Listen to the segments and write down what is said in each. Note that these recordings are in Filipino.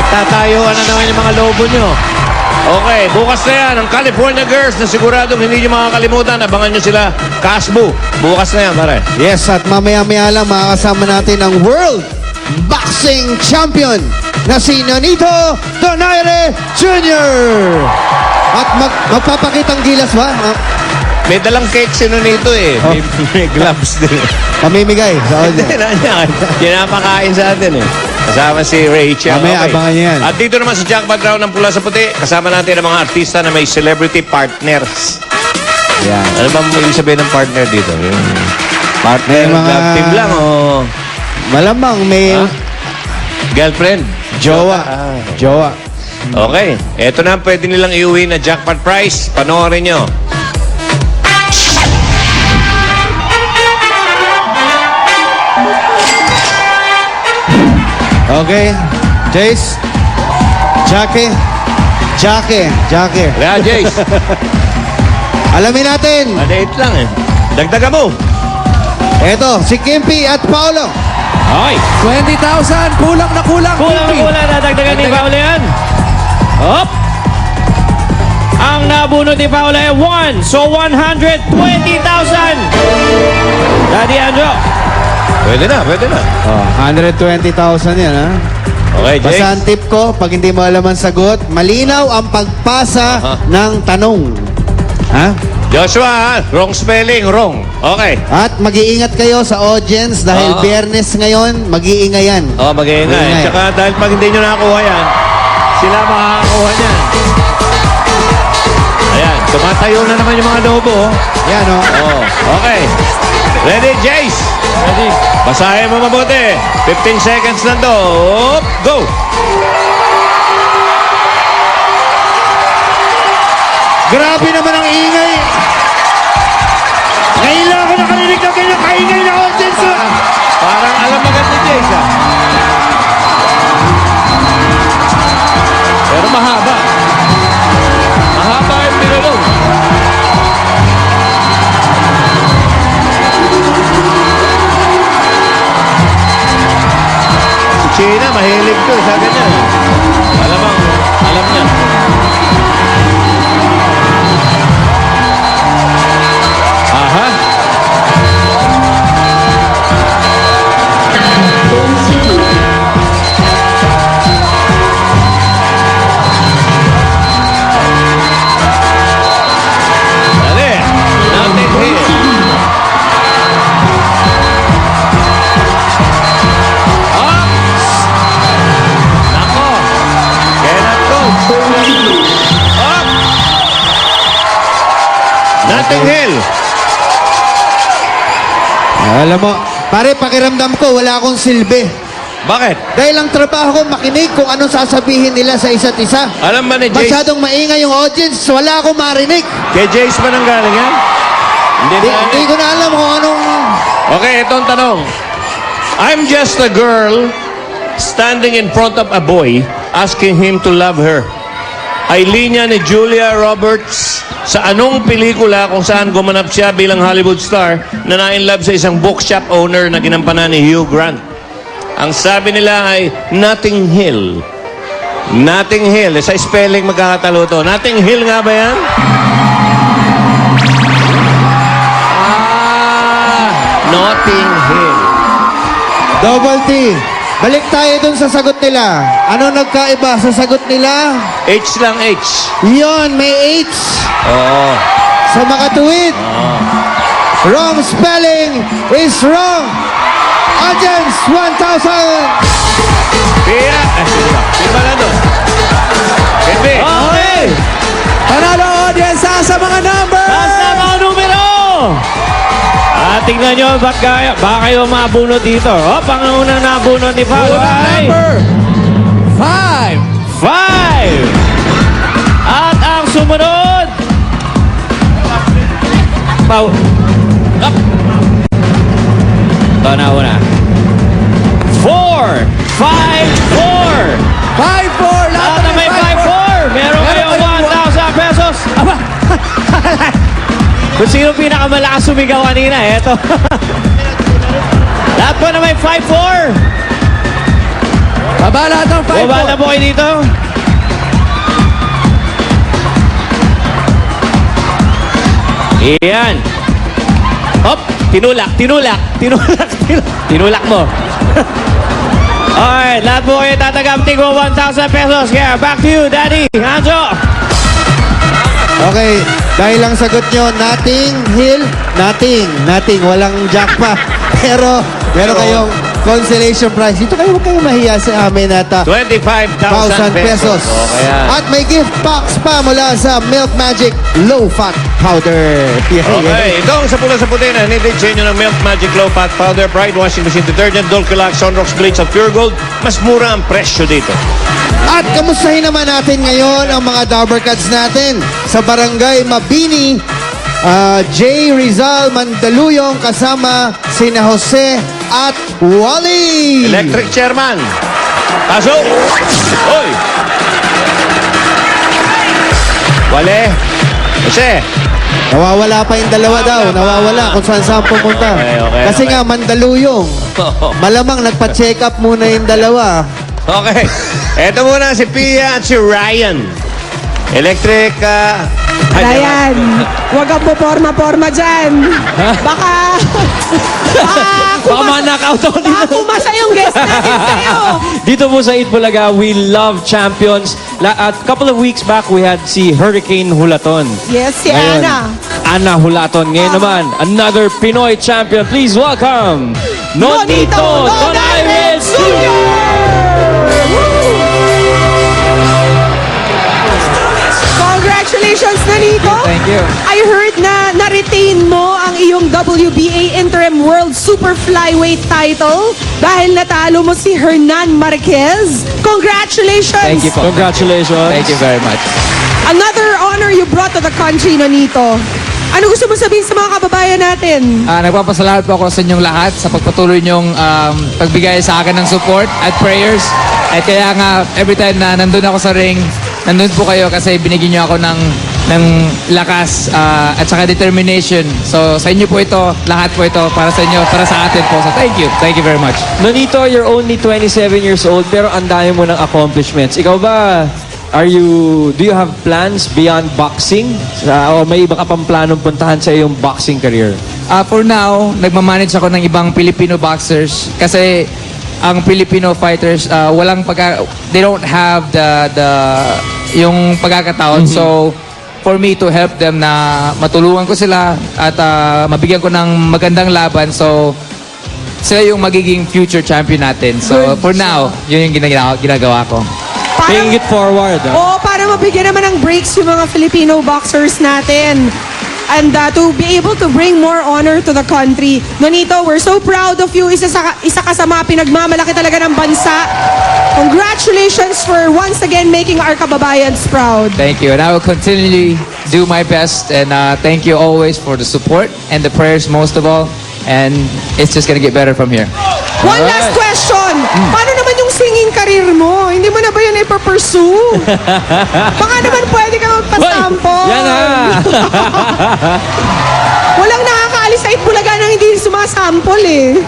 Nagtatayuan na naman yung mga lobo nyo. Okay, bukas na yan. Ang California Girls na siguradong hindi nyo makakalimutan. Abangan nyo sila. Kasbu. Bukas na yan, pare. Yes, at mamaya-maya lang makakasama natin ang World Boxing Champion na si Nonito Donaire Jr. At magpapakitang gilas ba? May dalang cake si Nonito eh. Oh. May gloves din. Pamimigay sa audience. Pinapakain sa atin eh. Kasama si Rachel. Mamaya, abangan niyo yan. At dito naman si Jackpot Round ng Pula sa Puti. Kasama natin ang mga artista na may celebrity partners. Yan. Ano ba ibig sabihin ng partner dito? Yung partner, May mga- love team lang o Malamang may girlfriend? jowa. Ah. Jowa. Okay. Ito na ang pwede nilang iuwi na jackpot prize. Panoorin nyo. Okay. Jace. Jackie. Kaya, Jace. Alamin natin. Maliit lang eh. Dagdagan mo. Eto, si Kimpi at Paolo. Okay. 20,000. Kulang na kulang. Kulang na Kimpi. kulang. Nadagdagan ni Paolo yan. Hop! Ang nabunod ni Paolo ay 1. So, 120,000. Daddy Andrew. Pwede na. Oh, 120,000 yan, ha? Okay, Jace. Basta ang tip ko, pag hindi mo alam ang sagot, malinaw ang pagpasa ng tanong. Ha? Joshua, wrong spelling, wrong. Okay. At mag-iingat kayo sa audience dahil Biyernes ngayon, mag-iingay yan. Oh, mag-iingay. Mag-iingay. Tsaka dahil pag hindi nyo nakakuha yan, sila makakakuha niyan. Ayan, tumatayo na naman yung mga lobo. Yan, oh. Oh, okay. Ready, Jace? Ready. Basahin mo mabuti. 15 seconds na to. Go! Grabe naman ang ingay. Ngayon lang ako nakarinig na ganyan kaingay na audience. Parang alam agad ni Jace, ah. Pero mahaba. Mahaba yung pinulong. Si China, mahilig to sa ganyan. Alam niya. Aha. Dali. Nothing here. Up. Nako. Cannot go. Up. Nothing hill. Alam mo, pare, pakiramdam ko, wala akong silbi. Bakit? Dahil ang trabaho ko, makinig kung anong sasabihin nila sa isa't isa. Alam ba ni Jace? Masyadong maingay yung audience, wala akong marinig. Kay Jace ba nang galing yan? Hindi ko na alam kung anong... Okay, ito ang tanong. I'm just a girl standing in front of a boy asking him to love her. Ay linya ni Julia Roberts sa anong pelikula kung saan gumanap siya bilang Hollywood star na na-in-love sa isang bookshop owner na ginampanan ni Hugh Grant. Ang sabi nila ay Notting Hill. Notting Hill. Sa spelling magkakatalo to. Notting Hill nga ba yan? Notting Hill. Double T. Balik tayo dun sa sagot nila. Ano nagkaiba sa sagot nila? H lang H. Yon, may H. Oo. Sa makatuwid. Wrong spelling is wrong. Audience, 1,000. Pia. Sige ba? Pia ba na doon? Pepe. Okay. Panalo audience sa mga numbers. Taas na mga numero. Tingnan nyo, baka kayo mabunod dito. Hop, ang unang nabunod ni Paolo ay Number 5. 5. At ang sumunod, Up. Ito na una. 4. 5, 4. 5-4. Lahat na may 5-4. Meron kayong 1,000 pesos. Aba. Kung sino pinakamalakas sumigaw kanina, eto. Lahat po na may 5-4. Baba lahat ng 5 Baba na po kayo dito. Iyan. Hop, tinulak mo. Alright, lahat po kayo tatagap tigwa 1,000 pesos. Yeah, back to you, Daddy. Hanzo. Okay, dahil lang sagot nyo, nothing, Hill, nothing, walang jack pa. Pero, meron kayong consolation prize. Dito kayo, huwag kayong mahiya sa amin at 25,000 pesos. Okay, yan. At may gift box pa mula sa Milk Magic Low Fat Powder. Okay, ito ang sapula sa puti na hinitid sa inyo ng Milk Magic Low Fat Powder, Pride Washing Machine Detergent, Dulcolax, Sunrox Bleach at Pure Gold. Mas mura ang presyo dito. At kamustahin naman natin ngayon ang mga Dabber Cats natin sa Barangay Mabini, J. Rizal Mandaluyong kasama sina Jose at Wally. Electric Chairman. Pasok! Hoy! Wale! Jose! Nawawala pa yung dalawa daw. Nawawala kung saan pumunta. Okay. Kasi nga, Mandaluyong. Malamang nagpa-check up muna yung dalawa. Okay. Eto muna si Pia at si Ryan. Electric, Ryan, huwag kang puporma-porma dyan. Baka Pama-knockout ako dito. kumasa yung guest natin sa'yo. Dito po sa Eat Bulaga, we love champions. A couple of weeks back, we had si Hurricane Hulaton. Yes, si Ngayon, Ana. Ana Hulaton. Ngayon naman, another Pinoy champion. Please welcome, Nonito Donaires Jr. Congratulations, Nonito. Thank you. I heard na na-retain mo ang iyong WBA Interim World Super Flyweight title dahil natalo mo si Hernan Marquez. Congratulations! Thank you po. Congratulations. Thank you very much. Another honor you brought to the country, Nonito. Ano gusto mo sabihin sa mga kababayan natin? Nagpapasalamat po ako sa inyong lahat sa pagpatuloy niyong pagbigay sa akin ng support at prayers. At kaya nga, every time na nandun ako sa ring, nandun po kayo kasi binigyan niyo ako ng lakas at saka determination. So sa inyo po ito, lahat po ito para sa inyo, para sa atin po. So thank you. Thank you very much. Nonito, you're only 27 years old pero ang dami mo ng accomplishments. Ikaw ba, do you have plans beyond boxing? O may iba ka pang planong puntahan sa iyong boxing career? For now, nagmamanage ako ng ibang Filipino boxers kasi ang Filipino fighters they don't have yung pagkakataon. So for me to help them na matulungan ko sila at mabigyan ko ng magandang laban, so sila yung magiging future champion natin. So for now, yun yung ginagawa ko. Paying it forward. Para mabigyan naman ng breaks yung mga Filipino boxers natin. And to be able to bring more honor to the country. Nonito, we're so proud of you. Isa ka sa mga pinagmamalaki talaga ng bansa. Congratulations for once again making our kababayans proud. Thank you. And I will continually do my best. And thank you always for the support and the prayers most of all. And it's just gonna get better from here. One last question. Paano naman yung singing career mo? Hindi mo na ba yun ipapursue? Baka naman pwede ka magpasample. Yan na! Walang nakakaalis sa Itbulaga nang hindi sumasample eh.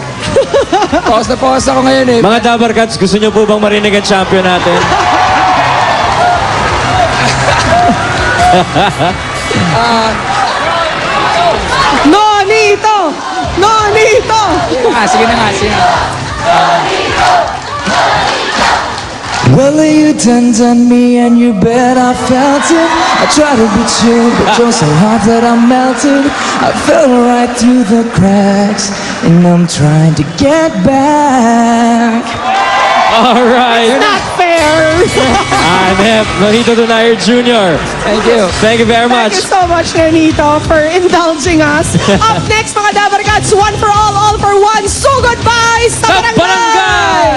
Pause na pause ako ngayon eh. Mga Dabber Cats, gusto niyo po bang marinig ang champion natin? Nonito! Nonito! Sige na nga, sige na. Well, you turned on me and you bet I felt it. I tried to beat you, but you're so hot that I melted. I fell right through the cracks, and I'm trying to get back. All right. Not fair! I'm Nonito Donaires Jr. Thank you. Thank you very Thank much. you so much, Nonito, for indulging us. Up next, mga Dabber Cats, one for all for one. So goodbye sa Sa barangay!